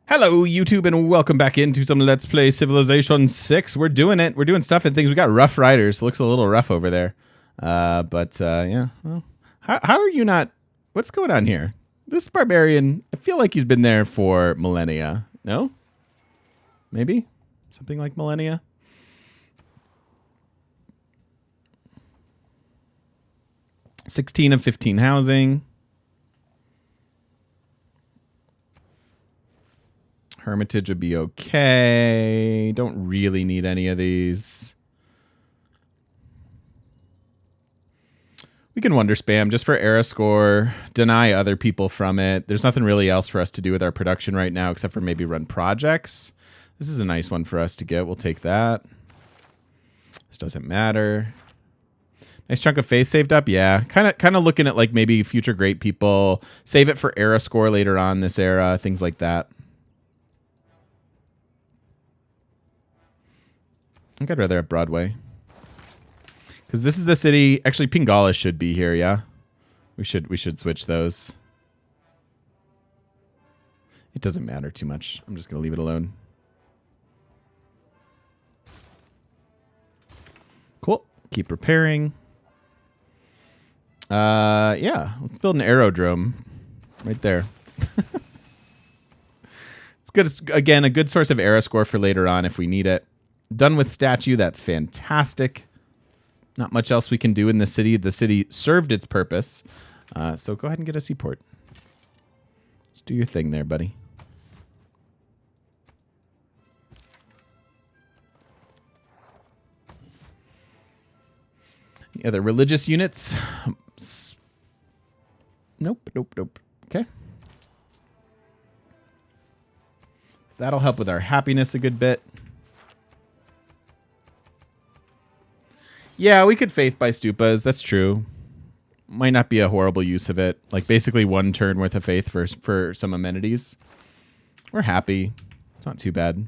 Hello, YouTube, and welcome back into some Let's Play Civilization 6. We're doing it. We're doing stuff and things. We got Rough Riders. Looks a little rough over there. Yeah. Well, how are you not... What's going on here? This barbarian, I feel like he's been there for millennia. No? Maybe? Something like millennia? $16 of 15 housing. Hermitage would be okay. Don't really need any of these. We can wonder spam just for era score. Deny other people from it. There's nothing really else for us to do with our production right now except for maybe run projects. This is a nice one for us to get. We'll take that. This doesn't matter. Nice chunk of faith saved up. Yeah, kind of looking at like maybe future great people. Save it for era score later on this era. Things like that. I think I'd rather have Broadway. Because this is the city... Actually, Pangea should be here, yeah? We should switch those. It doesn't matter too much. I'm just going to leave it alone. Cool. Keep repairing. Yeah. Let's build an aerodrome. Right there. It's good. Again, a good source of era score for later on if we need it. Done with statue. That's fantastic. Not much else we can do in the city. The city served its purpose. So go ahead and get a seaport. Let's do your thing there, buddy. Any other religious units? Nope. Okay. That'll help with our happiness a good bit. Yeah, we could faith by stupas. That's true. Might not be a horrible use of it. Like basically one turn worth of faith for some amenities. We're happy. It's not too bad.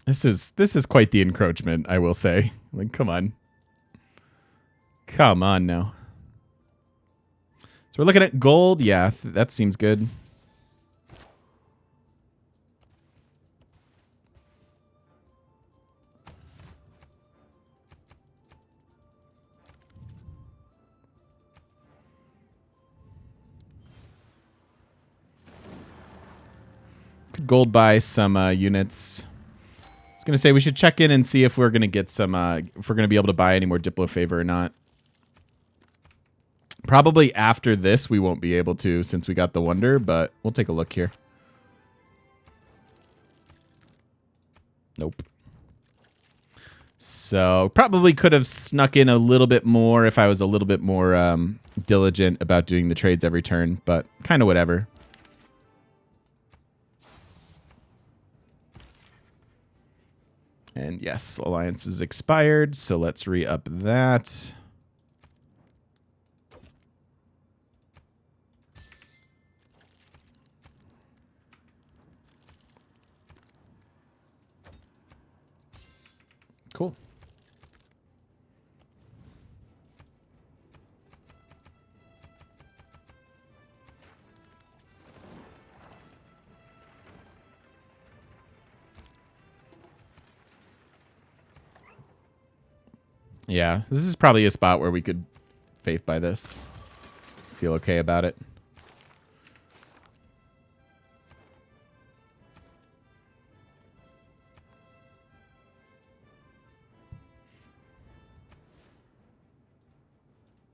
This is quite the encroachment, I will say. Like, come on. Come on now. So we're looking at gold. Yeah, that seems good. Could gold buy some units. I was going to say we should check in and see if we're going to get some, if we're going to be able to buy any more Diplo favor or not. Probably after this we won't be able to since we got the wonder, but we'll take a look here. Nope. So probably could have snuck in a little bit more if I was a little bit more diligent about doing the trades every turn, but kind of whatever. And yes, alliance is expired, so let's re-up that. Cool. Yeah, this is probably a spot where we could faith by this. Feel okay about it.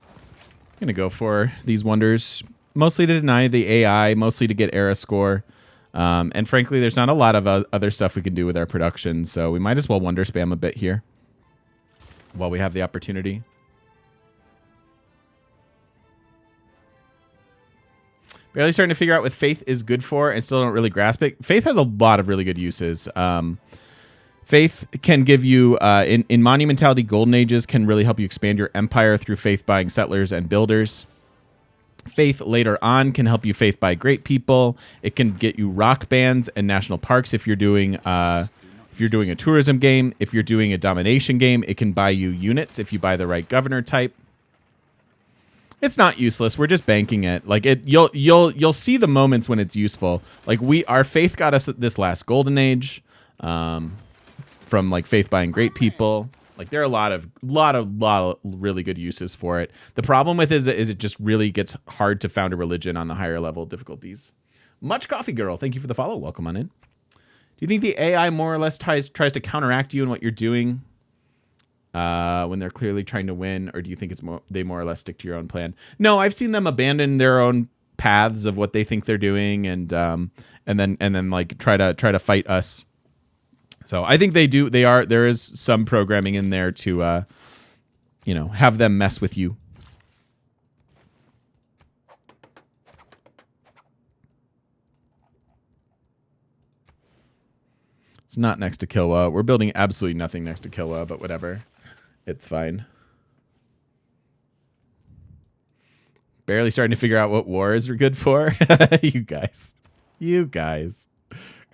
I'm gonna go for these wonders, mostly to deny the AI, mostly to get era score. And frankly, there's not a lot of other stuff we can do with our production, so we might as well wonder spam a bit here while we have the opportunity. Barely starting to figure out what faith is good for and still don't really grasp it. Faith has a lot of really good uses. Faith can give you, in Monumentality Golden Ages, can really help you expand your empire through faith buying settlers and builders. Faith later on can help you faith buy great people. It can get you rock bands and national parks if you're doing If you're doing a tourism game, if you're doing a domination game, it can buy you units if you buy the right governor type. It's not useless. We're just banking it. Like you'll see the moments when it's useful. Like our faith got us this last golden age, from like faith buying great people. Like there are a lot of really good uses for it. The problem with it is it just really gets hard to found a religion on the higher level difficulties. Much Coffee Girl, thank you for the follow. Welcome on in. Do you think the AI more or less tries to counteract you in what you're doing? When they're clearly trying to win, or do you think they more or less stick to your own plan? No, I've seen them abandon their own paths of what they think they're doing, and then like try to fight us. So I think they do. There is some programming in there to have them mess with you. It's not next to Kilwa. We're building absolutely nothing next to Kilwa, but whatever. It's fine. Barely starting to figure out what wars are good for. You guys.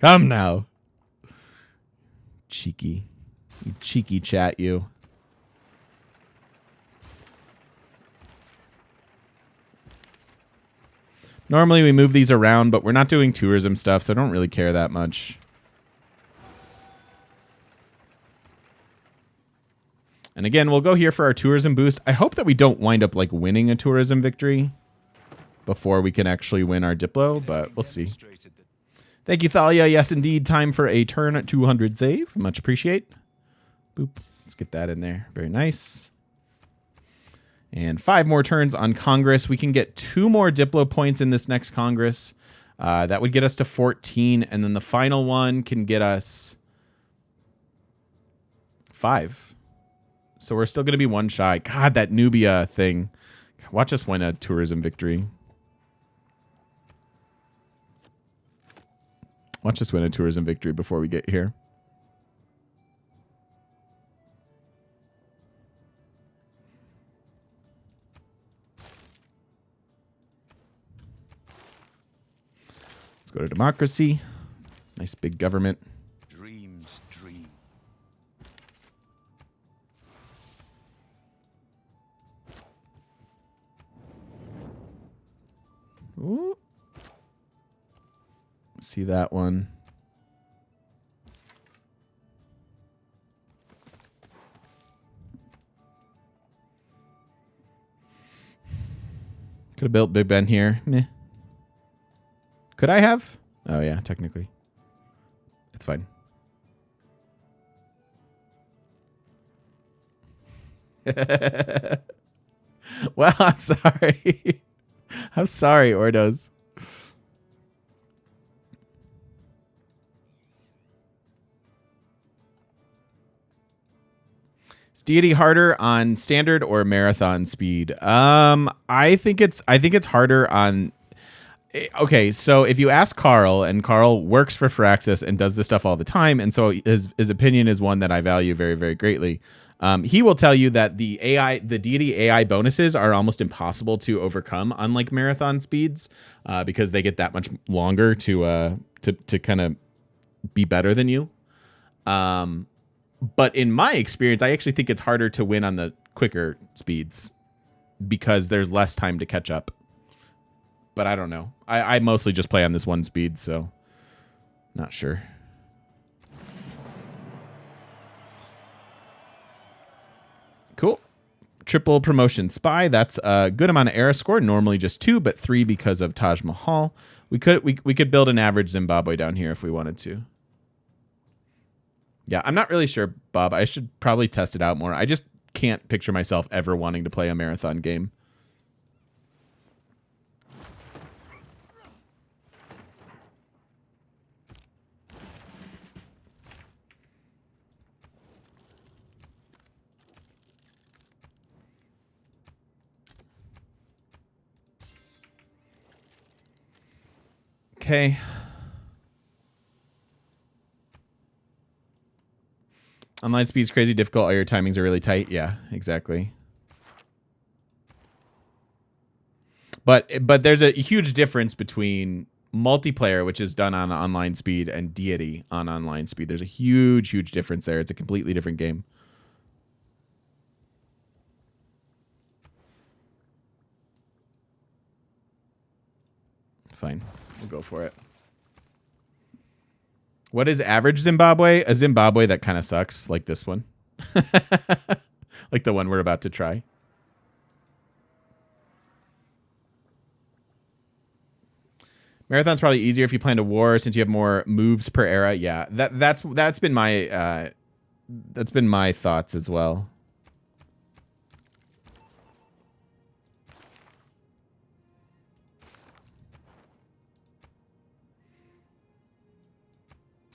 Come now. Cheeky chat, you. Normally we move these around, but we're not doing tourism stuff, so I don't really care that much. And again, we'll go here for our tourism boost. I hope that we don't wind up like winning a tourism victory before we can actually win our Diplo, but we'll see. Thank you, Thalia. Yes, indeed. Time for a turn at 200 save. Much appreciate. Boop. Let's get that in there. Very nice. And 5 more turns on Congress. We can get 2 more Diplo points in this next Congress. That would get us to 14. And then the final one can get us 5. So we're still going to be 1 shy. God, that Nubia thing. Watch us win a tourism victory. Watch us win a tourism victory before we get here. Let's go to democracy. Nice big government. Dreams dream. Ooh. See that one. Could have built Big Ben here. Meh. Could I have? Oh yeah, technically. It's fine. Well, I'm sorry. I'm sorry, Ordos. Is deity harder on standard or marathon speed? I think it's harder on. Okay, so if you ask Carl, and Carl works for Firaxis and does this stuff all the time, and so his opinion is one that I value very, very greatly. He will tell you that the deity AI bonuses are almost impossible to overcome, unlike marathon speeds, because they get that much longer to kind of be better than you. But in my experience, I actually think it's harder to win on the quicker speeds because there's less time to catch up. But I don't know. I mostly just play on this one speed, so not sure. Cool. Triple promotion spy. That's a good amount of era score. Normally just 2, but 3 because of Taj Mahal. We could build an average Zimbabwe down here if we wanted to. Yeah, I'm not really sure, Bob. I should probably test it out more. I just can't picture myself ever wanting to play a marathon game. Okay. Online speed's crazy difficult. All your timings are really tight. Yeah, exactly. But there's a huge difference between multiplayer, which is done on online speed, and deity on online speed. There's a huge difference there. It's a completely different game. fine. We'll go for it. What is average Zimbabwe? A Zimbabwe that kind of sucks, like this one. Like the one we're about to try. Marathon's probably easier if you plan to war since you have more moves per era. Yeah, that's been my thoughts as well.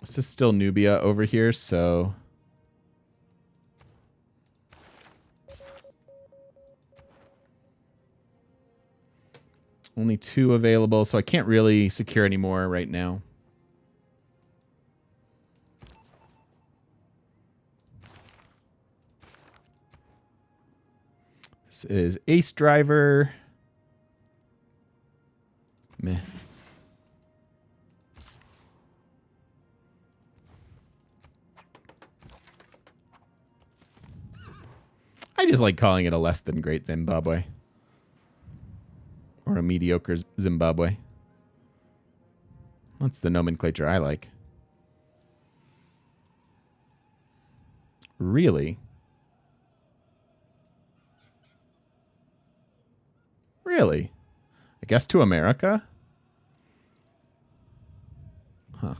This is still Nubia over here, so only 2 available, so I can't really secure any more right now. This is Ace Driver. Meh. I just like calling it a less than great Zimbabwe. Or a mediocre Zimbabwe. That's the nomenclature I like. Really? Really? I guess to America? Huh.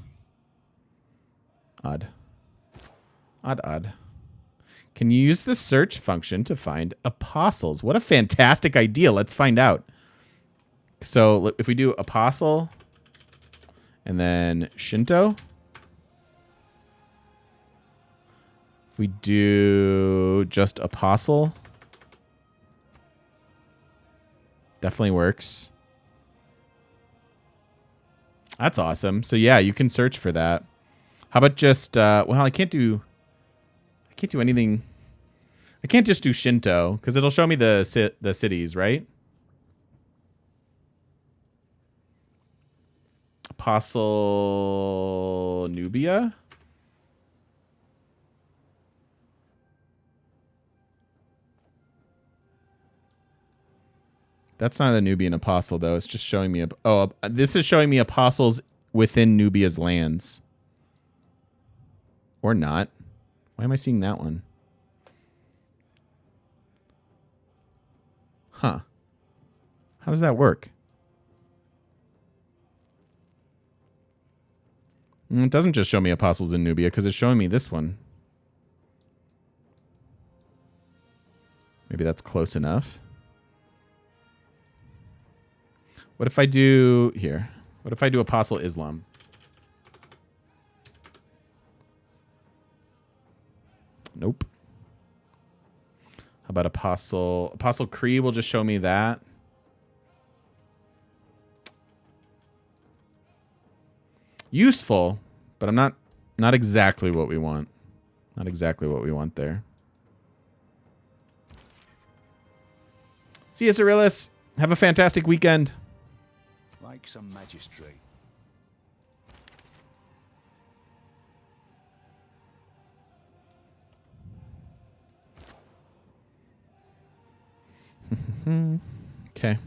Odd. Odd, odd. Can you use the search function to find apostles? What a fantastic idea. Let's find out. So if we do apostle and then Shinto. If we do just apostle. Definitely works. That's awesome. So yeah, you can search for that. How about just, well, I can't do anything. I can't just do Shinto because it'll show me the cities, right? Apostle Nubia. That's not a Nubian apostle though. It's just showing me this is showing me apostles within Nubia's lands. Or not. Why am I seeing that one? Huh. How does that work? It doesn't just show me apostles in Nubia because it's showing me this one. Maybe that's close enough. What if I do here? What if I do Apostle Islam? Nope. How about Apostle Cree will just show me that. Useful, but I'm not exactly what we want. Not exactly what we want there. See you, Cyrillus. Have a fantastic weekend. Like some magistrate. Okay.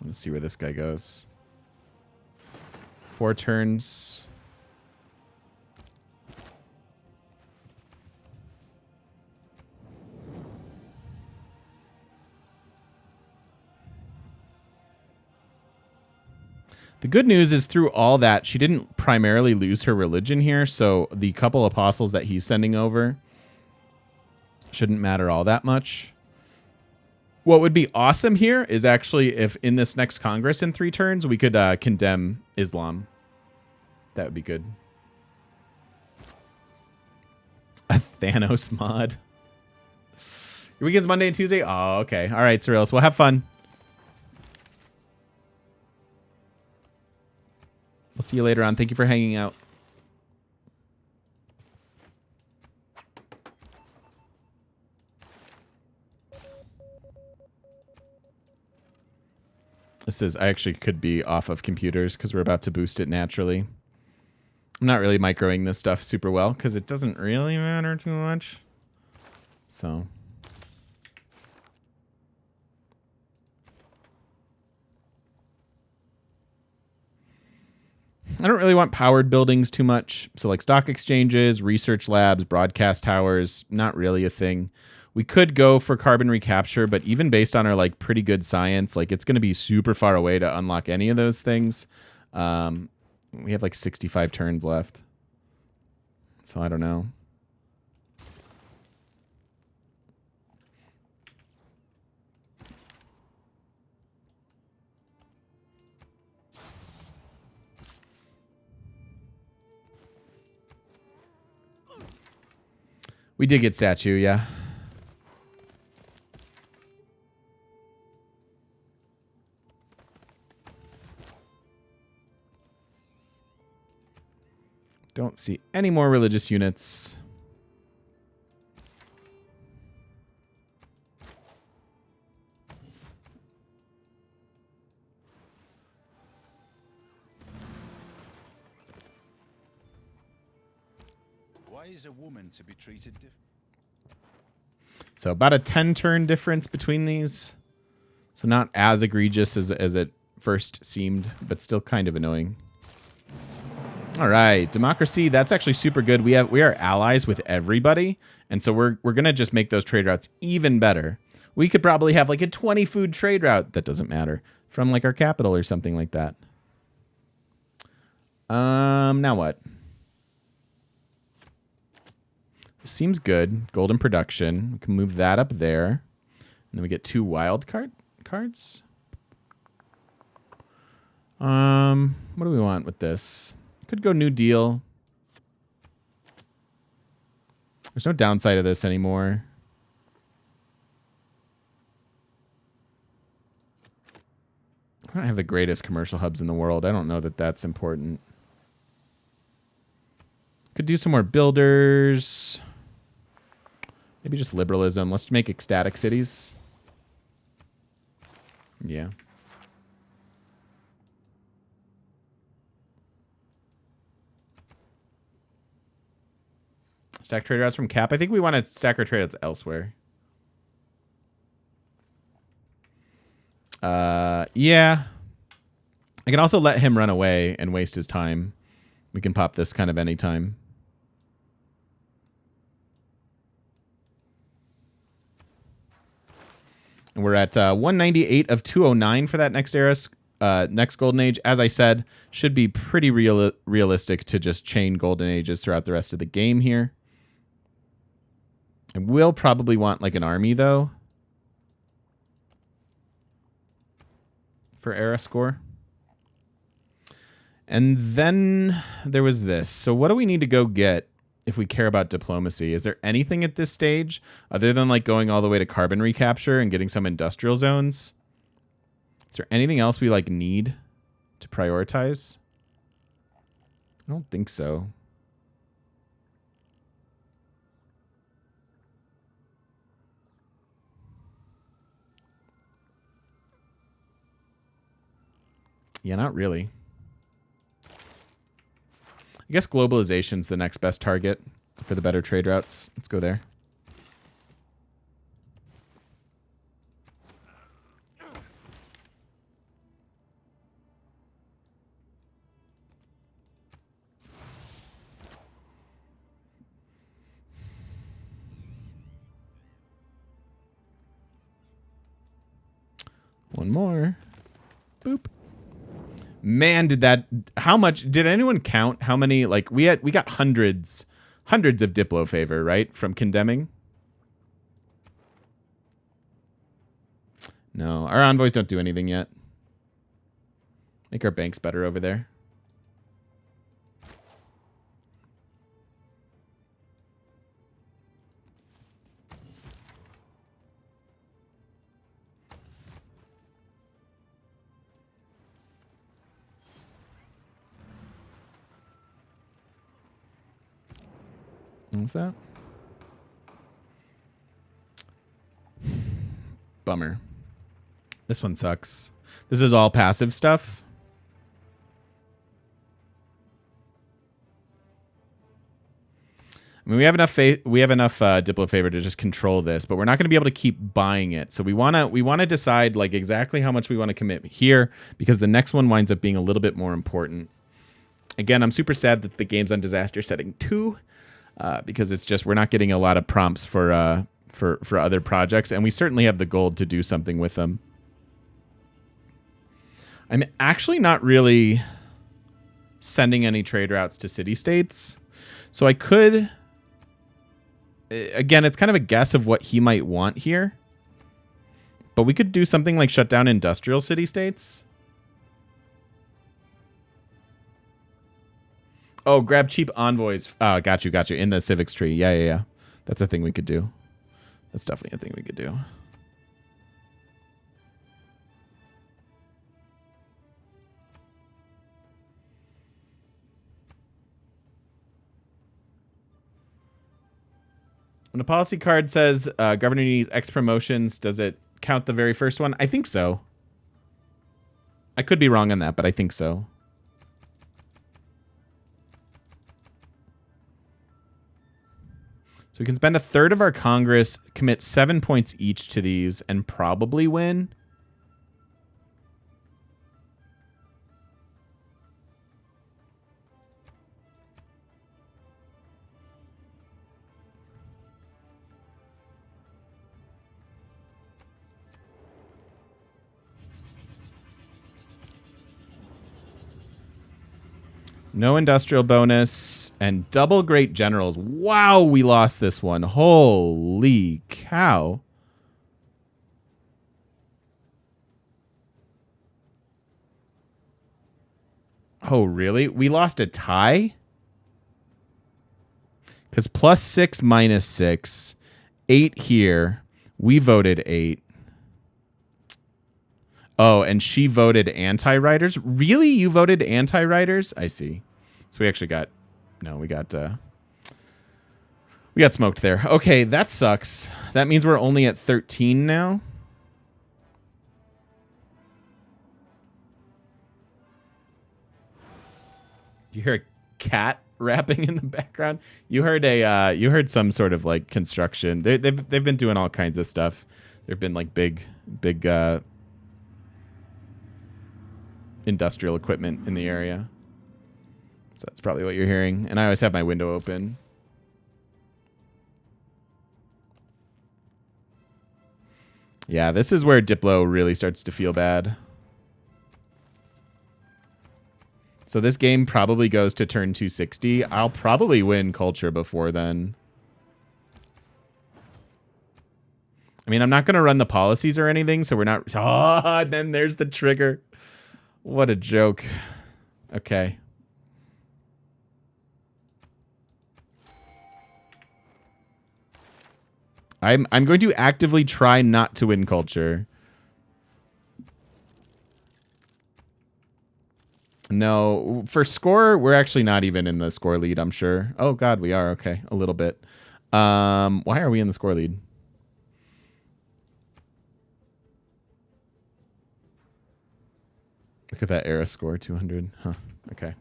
Let's see where this guy goes. 4 turns. The good news is through all that, she didn't primarily lose her religion here, so the couple apostles that he's sending over shouldn't matter all that much. What would be awesome here is actually if in this next Congress in 3 turns, we could condemn Islam. That would be good. A Thanos mod. Your weekend's Monday and Tuesday? Oh, okay. All right, Cyrillus. Well, have fun. We'll see you later on. Thank you for hanging out. This is, I actually could be off of computers because we're about to boost it naturally. I'm not really microing this stuff super well because it doesn't really matter too much. So. I don't really want powered buildings too much. So like stock exchanges, research labs, broadcast towers, not really a thing. We could go for carbon recapture, but even based on our like pretty good science, like it's going to be super far away to unlock any of those things. We have like 65 turns left. So I don't know. We did get statue, yeah. Don't see any more religious units. Why is a woman to be treated differently? So about a 10 turn difference between these. So not as egregious as it first seemed, but still kind of annoying. All right, democracy, that's actually super good. We are allies with everybody, and so we're going to just make those trade routes even better. We could probably have like a 20 food trade route, that doesn't matter, from like our capital or something like that. Now what? Seems good. Golden production. We can move that up there. And then we get 2 wild cards. What do we want with this? Could go New Deal. There's no downside of this anymore. I don't have the greatest commercial hubs in the world. I don't know that that's important. Could do some more builders. Maybe just liberalism. Let's make ecstatic cities. Yeah. Stack trade routes from Cap. I think we want to stack our trade routes elsewhere. Yeah. I can also let him run away and waste his time. We can pop this kind of anytime. And we're at 198 of 209 for that next era, next golden age. As I said, should be pretty realistic to just chain golden ages throughout the rest of the game here. I will probably want like an army though for era score. And then there was this. So what do we need to go get if we care about diplomacy? Is there anything at this stage other than like going all the way to carbon recapture and getting some industrial zones? Is there anything else we like need to prioritize? I don't think so. Yeah, not really. I guess globalization's the next best target for the better trade routes. Let's go there. One more. Boop. Man, did that, how much, did anyone count how many, like, we got hundreds of Diplo favor, right? From condemning. No, our envoys don't do anything yet. Make our banks better over there. What's that? Bummer. This one sucks. This is all passive stuff. I mean, we have enough Diplo favor to just control this, but we're not going to be able to keep buying it. So we want to decide like exactly how much we want to commit here, because the next one winds up being a little bit more important. Again, I'm super sad that the game's on disaster setting 2 because it's just we're not getting a lot of prompts for other projects, and we certainly have the gold to do something with them. I'm actually not really sending any trade routes to city-states, so I could... Again, it's kind of a guess of what he might want here, but we could do something like shut down industrial city-states. Oh, grab cheap envoys. Got you. In the civics tree. Yeah. That's a thing we could do. That's definitely a thing we could do. When a policy card says governor needs X promotions, does it count the very first one? I think so. I could be wrong on that, but I think so. So we can spend a third of our Congress, commit 7 points each to these, and probably win. No industrial bonus and double great generals. Wow, we lost this one. Holy cow. Oh, really? We lost a tie? Because +6, -6. 8 here. We voted 8. Oh, and she voted anti-writers? Really? You voted anti-writers? I see. So we actually got... No, we got smoked there. Okay, that sucks. That means we're only at 13 now. You hear a cat rapping in the background? You heard some sort of like construction. They've been doing all kinds of stuff. There've been like big industrial equipment in the area. So that's probably what you're hearing. And I always have my window open. Yeah, this is where Diplo really starts to feel bad. So this game probably goes to turn 260. I'll probably win culture before then. I mean, I'm not going to run the policies or anything, so we're not... Oh, and then there's the trigger. What a joke. Okay. I'm going to actively try not to win culture. No, for score, we're actually not even in the score lead, I'm sure. Oh god, we are. Okay, a little bit. Why are we in the score lead? Look at that era score, 200. Huh. Okay.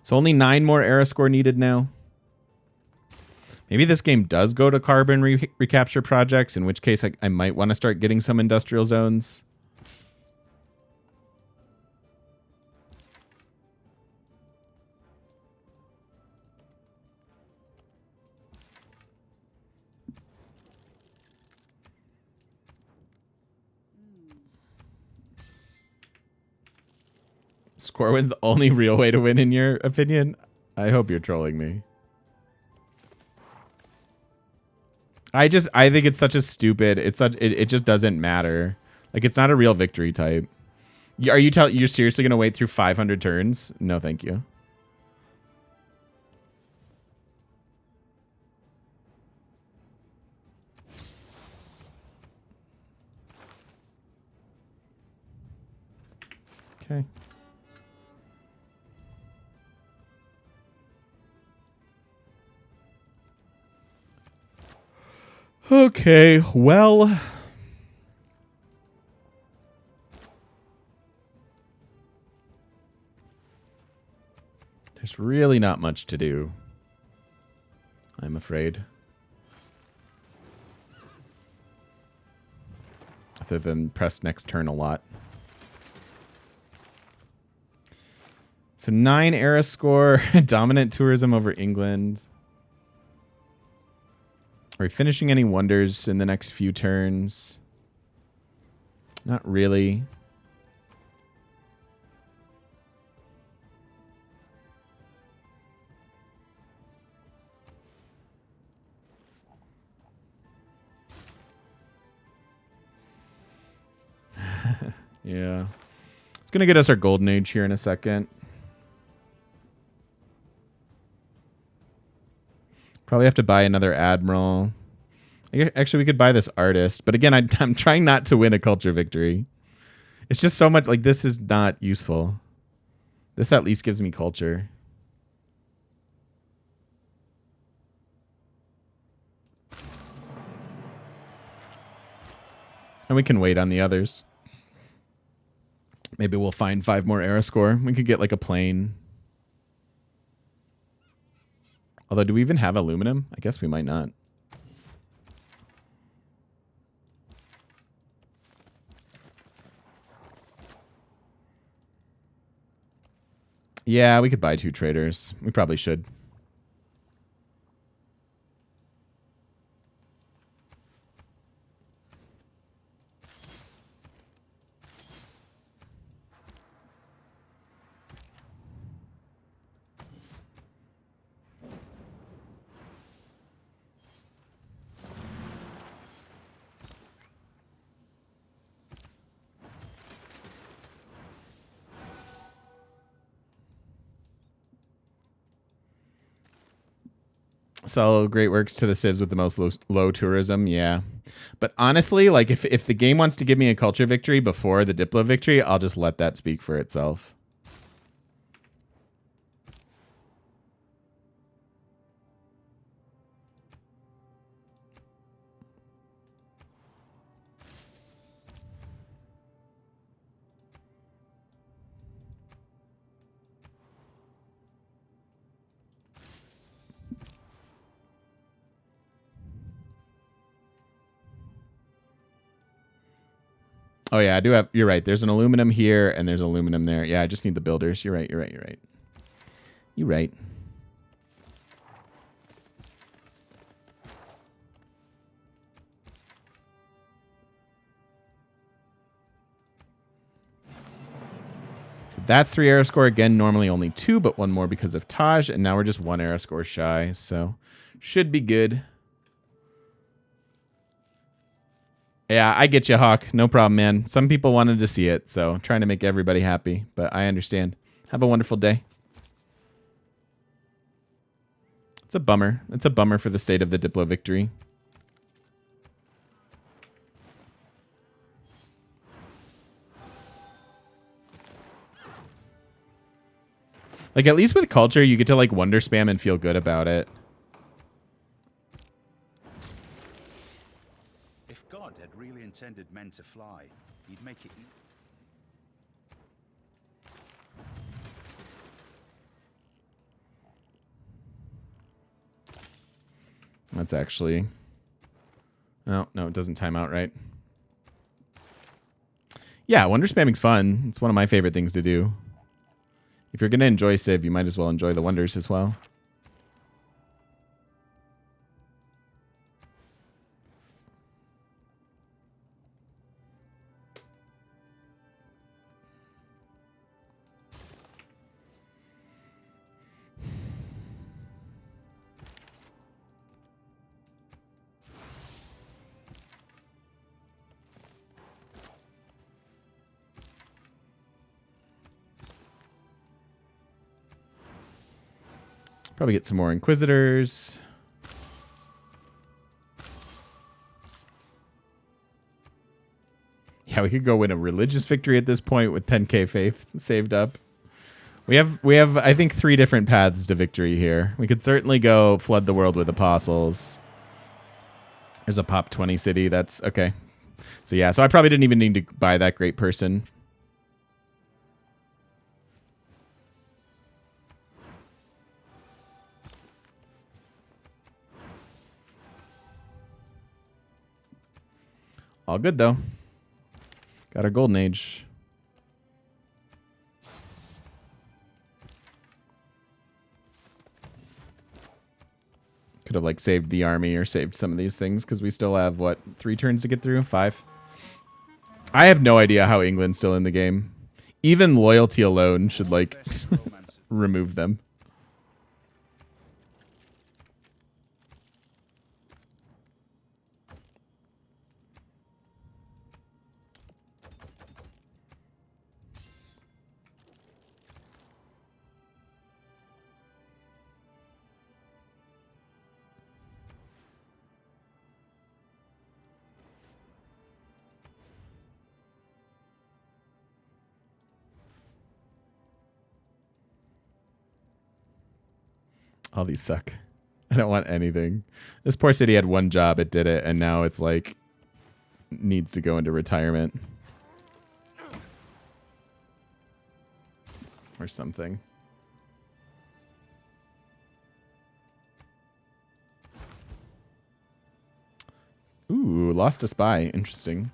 So only 9 more era score needed now. Maybe this game does go to carbon recapture projects, in which case I might want to start getting some industrial zones. Score win's the only real way to win, in your opinion? I hope you're trolling me. I think it's such a stupid. It just doesn't matter. Like, it's not a real victory type. You're seriously gonna wait through 500 turns? No, thank you. Okay. Okay, well, there's really not much to do, I'm afraid. Other than press next turn a lot. So 9 era score, dominant tourism over England. Are we finishing any wonders in the next few turns? Not really. Yeah. It's going to get us our golden age here in a second. Probably have to buy another admiral. Actually, we could buy this artist. But again, I'm trying not to win a culture victory. It's just so much like this is not useful. This at least gives me culture. And we can wait on the others. Maybe we'll find 5 more era score. We could get like a plane. Although, do we even have aluminum? I guess we might not. Yeah, we could buy 2 traders. We probably should. Sell great works to the civs with the most low tourism, yeah. But honestly, like if the game wants to give me a culture victory before the Diplo victory, I'll just let that speak for itself. Oh yeah, I do have. You're right. There's an aluminum here and there's aluminum there. Yeah, I just need the builders. You're right. You're right. You're right. You're right. So that's 3 era score again. Normally only 2, but 1 more because of Taj, and now we're just 1 era score shy. So should be good. Yeah, I get you, Hawk. No problem, man. Some people wanted to see it, so trying to make everybody happy, but I understand. Have a wonderful day. It's a bummer. It's a bummer for the state of the Diplo victory. Like, at least with culture, you get to, like, wonder spam and feel good about it. If God had really intended men to fly, he'd make it easy. That's actually... Oh, no, it doesn't time out right. Yeah, wonder spamming's fun. It's one of my favorite things to do. If you're going to enjoy Civ, you might as well enjoy the wonders as well. Probably get some more Inquisitors. Yeah, we could go win a religious victory at this point with 10k faith saved up. We have I think 3 different paths to victory here. We could certainly go flood the world with apostles. There's a pop 20 city. That's okay. So yeah, so I probably didn't even need to buy that great person. All good, though. Got our golden age. Could have like saved the army or saved some of these things because we still have what, 3 turns to get through? 5. I have no idea how England's still in the game. Even loyalty alone should like remove them. All these suck. I don't want anything. This poor city had one job, it did it, and now it's like needs to go into retirement. Or something. Ooh, lost a spy. Interesting.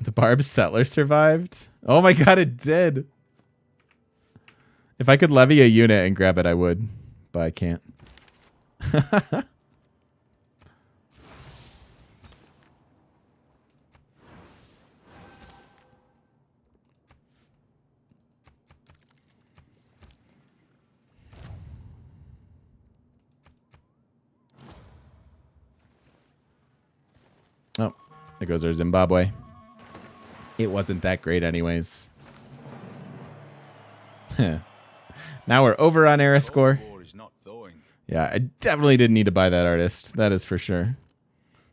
The Barb settler survived? Oh my god, it did! If I could levy a unit and grab it, I would. But I can't. Oh, there goes our Zimbabwe. It wasn't that great anyways. Now we're over on era score. Yeah, I definitely didn't need to buy that artist. That is for sure.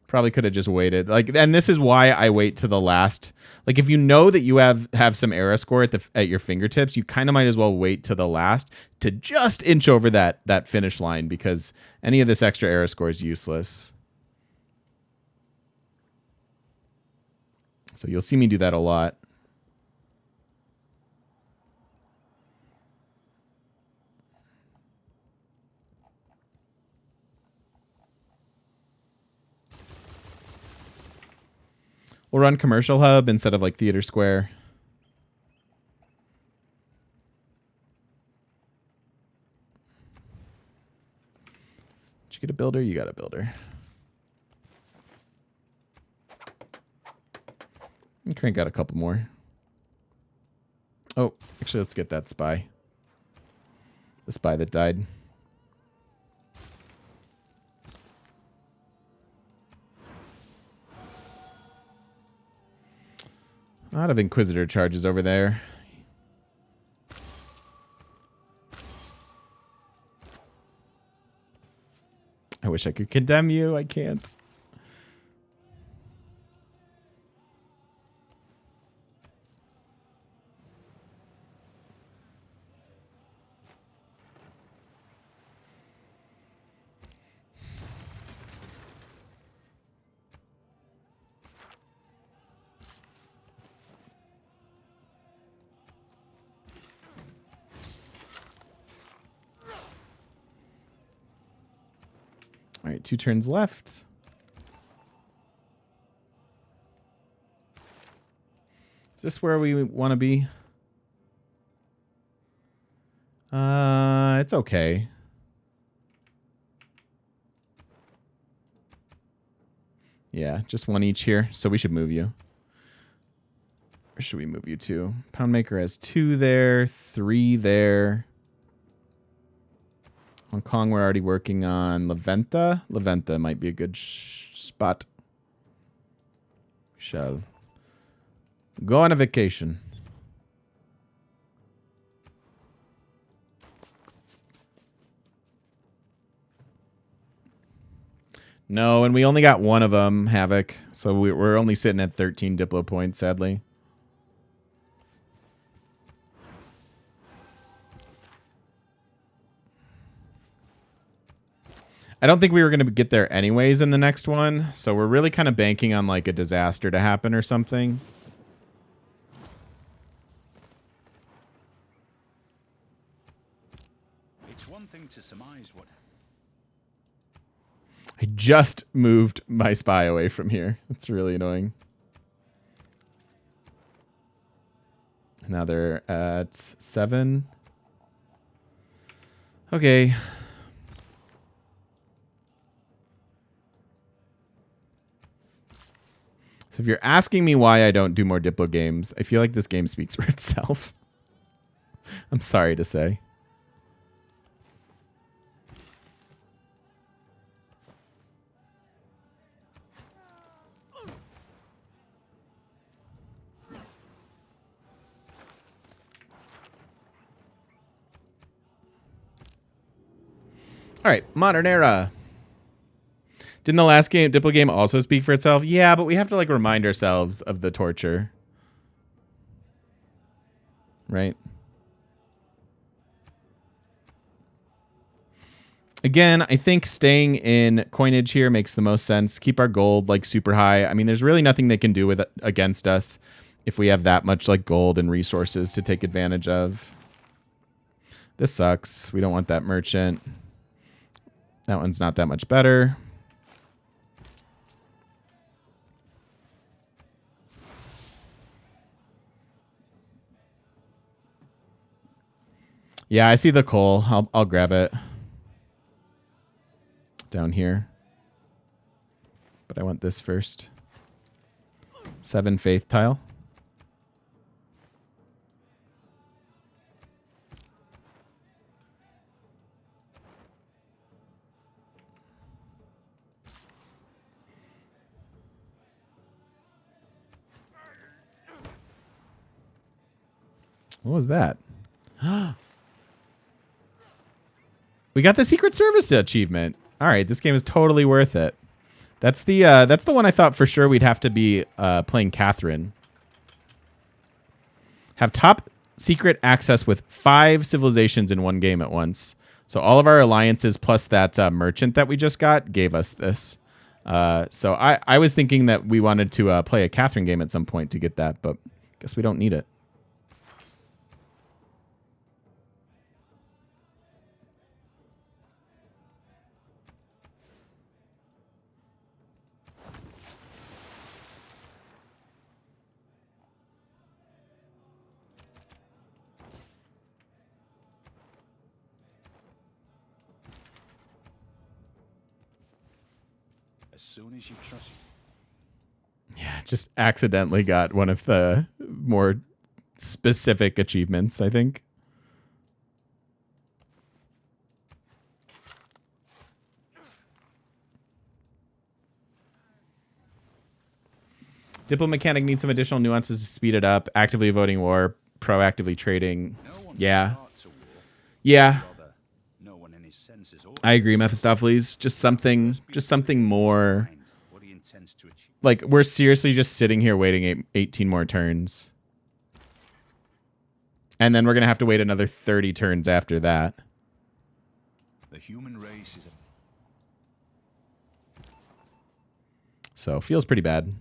Probably could have just waited. Like, and this is why I wait to the last. Like, if you know that you have some era score at your fingertips, you kind of might as well wait to the last to just inch over that finish line, because any of this extra era score is useless. So you'll see me do that a lot. We'll run commercial hub instead of like theater square. Did you get a builder? You got a builder. And crank out a couple more. Oh, actually, let's get that spy. The spy that died. A lot of Inquisitor charges over there. I wish I could condemn you. I can't. All right, 2 turns left. Is this where we want to be? It's okay. Yeah, just 1 each here, so we should move you. Where should we move you to? Poundmaker has 2 there, 3 there. Hong Kong, we're already working on Laventa. Laventa might be a good spot. Shall go on a vacation. No, and we only got 1 of them, Havoc. So we're only sitting at 13 Diplo points, sadly. I don't think we were going to get there anyways in the next one, so we're really kind of banking on like a disaster to happen or something. It's one thing to surmise what. I just moved my spy away from here. It's really annoying. Now they're at 7. Okay. So if you're asking me why I don't do more Diplo games, I feel like this game speaks for itself. I'm sorry to say. All right, modern era. Didn't the last game, Diplo game, also speak for itself? Yeah, but we have to like remind ourselves of the torture. Right? Again, I think staying in coinage here makes the most sense. Keep our gold like super high. I mean, there's really nothing they can do with against us if we have that much like gold and resources to take advantage of. This sucks. We don't want that merchant. That one's not that much better. Yeah, I see the coal. I'll grab it. Down here. But I want this first. 7 faith tile. What was that? We got the Secret Service achievement. All right, this game is totally worth it. That's the one I thought for sure we'd have to be playing Catherine. Have top secret access with 5 civilizations in one game at once. So all of our alliances plus that merchant that we just got gave us this. So I was thinking that we wanted to play a Catherine game at some point to get that, but guess we don't need it. As soon as you trust. Yeah, just accidentally got one of the more specific achievements, I think. Diplo mechanic needs some additional nuances to speed it up. Actively avoiding war, proactively trading. Yeah. Yeah. I agree, Mephistopheles. Just something more. Like, we're seriously just sitting here waiting 18 more turns. And then we're going to have to wait another 30 turns after that. The human race is So, feels pretty bad.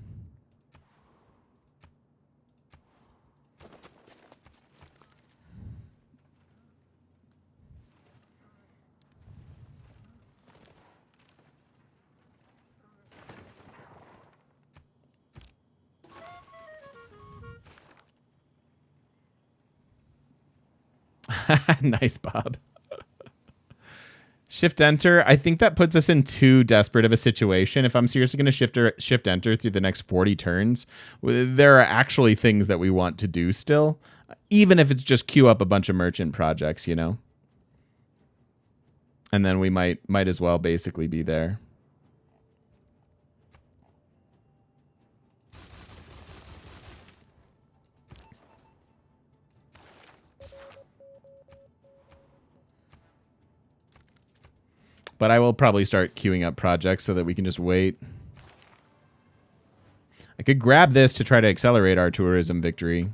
Nice, Bob. Shift enter. I think that puts us in too desperate of a situation. If I'm seriously going to shift enter through the next 40 turns, there are actually things that we want to do still, even if it's just queue up a bunch of merchant projects, you know. And then we might as well basically be there. But I will probably start queuing up projects so that we can just wait. I could grab this to try to accelerate our tourism victory.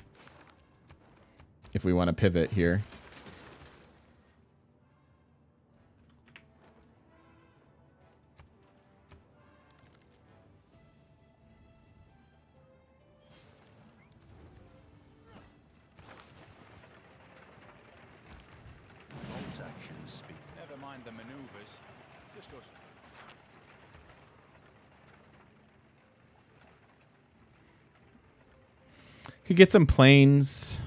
If we want to pivot here. never mind the maneuvers. Just go. Could get some planes.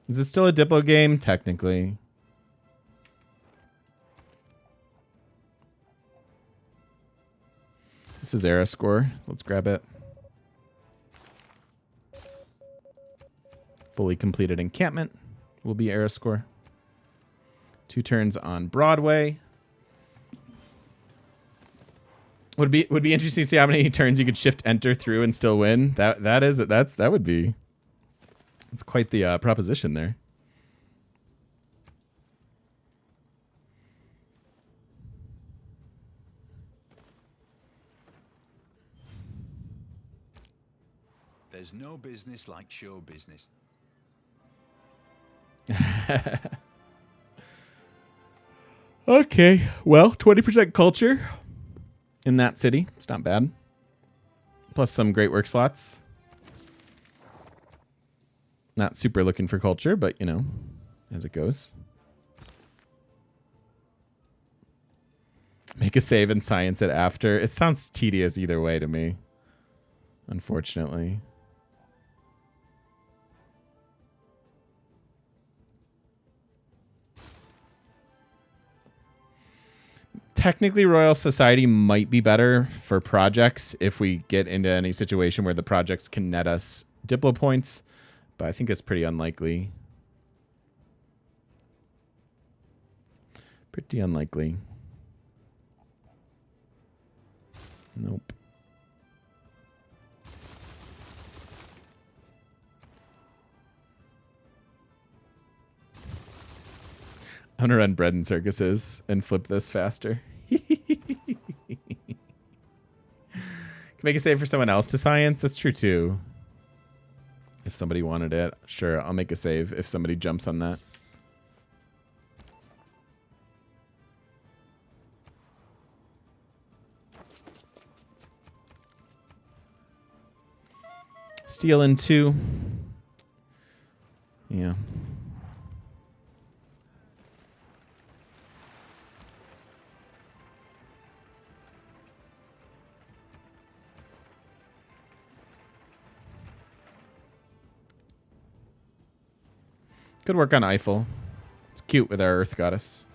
Is it still a Diplo game? Technically. This is era score. Let's grab it. Fully completed encampment will be era score. 2 turns on Broadway. Would be interesting to see how many turns you could shift enter through and still win. That would be. It's quite the proposition there. There's no business like show business. Okay, well, 20% culture in that city. It's not bad. Plus some great work slots. Not super looking for culture, but, you know, as it goes. Make a save and science it after. It sounds tedious either way to me, unfortunately. Technically, Royal Society might be better for projects if we get into any situation where the projects can net us Diplo points, but I think it's pretty unlikely. Pretty unlikely. Nope. I'm gonna run bread and circuses and flip this faster. Can make a save for someone else to science. That's true too. If somebody wanted it, sure, I'll make a save if somebody jumps on that. Steal in 2. Yeah. Good work on Eiffel. It's cute with our Earth Goddess.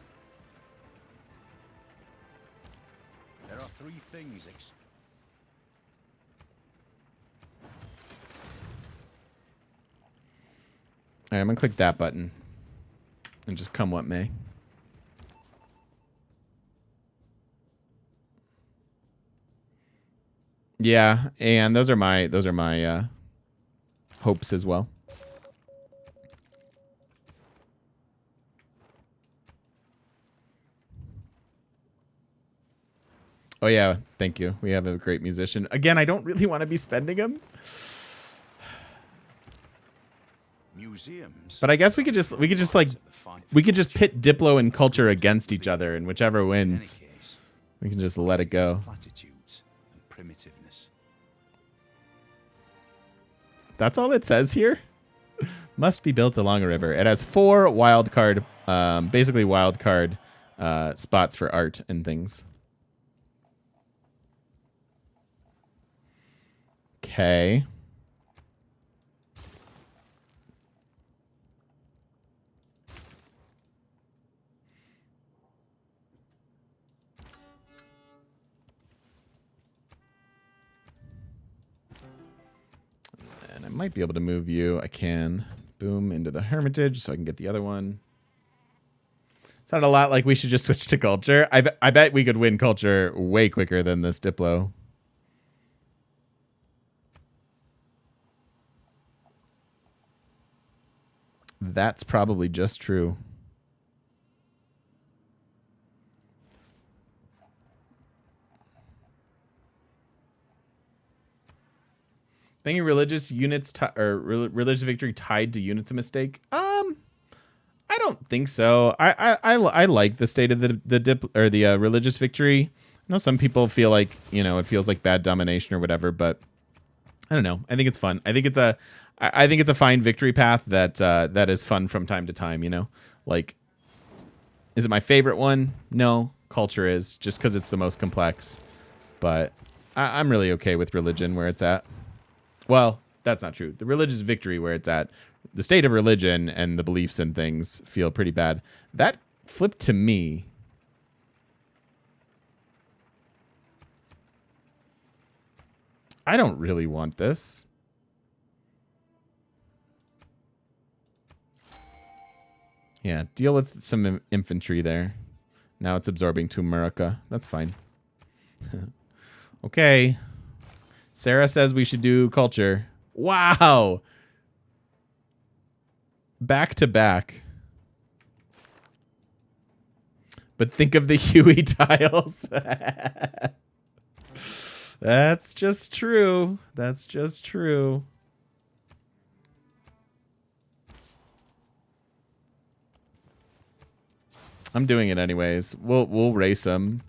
There are 3 things. All right, I'm gonna click that button and just come what may. Yeah, and those are my hopes as well. Oh yeah, thank you. We have a great musician. Again, I don't really want to be spending him. Museums. But I guess we could just pit Diplo and culture against each other, and whichever wins, we can just let it go. Platitudes and primitiveness. That's all it says here. Must be built along a river. It has 4 wild card, basically wild card spots for art and things. Okay. And I might be able to move you. I can. Boom, into the Hermitage so I can get the other one. Sounded a lot like we should just switch to culture. I bet we could win culture way quicker than this Diplo. That's probably just true. Banging religious units or religious victory tied to units a mistake? I don't think so. I like the state of the religious victory. I know some people feel like, you know, it feels like bad domination or whatever, but I don't know. I think it's fun. I think it's a fine victory path that is fun from time to time, you know? Like, is it my favorite one? No. Culture is, just because it's the most complex. But I'm really okay with religion where it's at. Well, that's not true. The religious victory where it's at. The state of religion and the beliefs and things feel pretty bad. That flipped to me. I don't really want this. Yeah, deal with some infantry there. Now it's absorbing to America. That's fine. Okay. Sarah says we should do culture. Wow. Back to back. But think of the Huey tiles. That's just true. That's just true. I'm doing it anyways. We'll race them.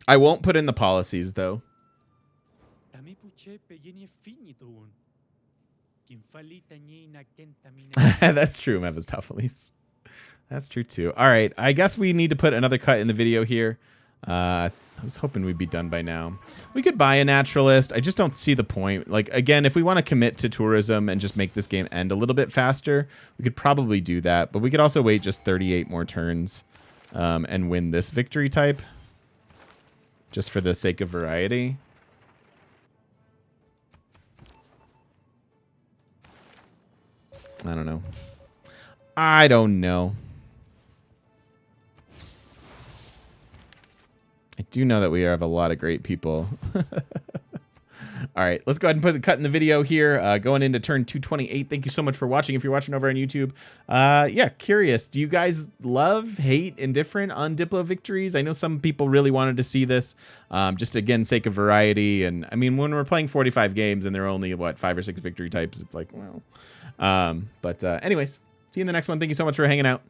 I won't put in the policies though. That's true, Mephistopheles. That's true too. All right, I guess we need to put another cut in the video here. I was hoping we'd be done by now. We could buy a naturalist. I just don't see the point. Like, again, if we want to commit to tourism and just make this game end a little bit faster, we could probably do that. But we could also wait just 38 more turns and win this victory type. Just for the sake of variety. I don't know. I don't know. I do know that we have a lot of great people. All right, let's go ahead and put the cut in the video here. Going into turn 228. Thank you so much for watching. If you're watching over on YouTube, yeah, curious. Do you guys love, hate, indifferent on Diplo victories? I know some people really wanted to see this, just again, sake of variety. And I mean, when we're playing 45 games and there are only what 5 or 6 victory types, it's like, well. Anyways, see you in the next one. Thank you so much for hanging out.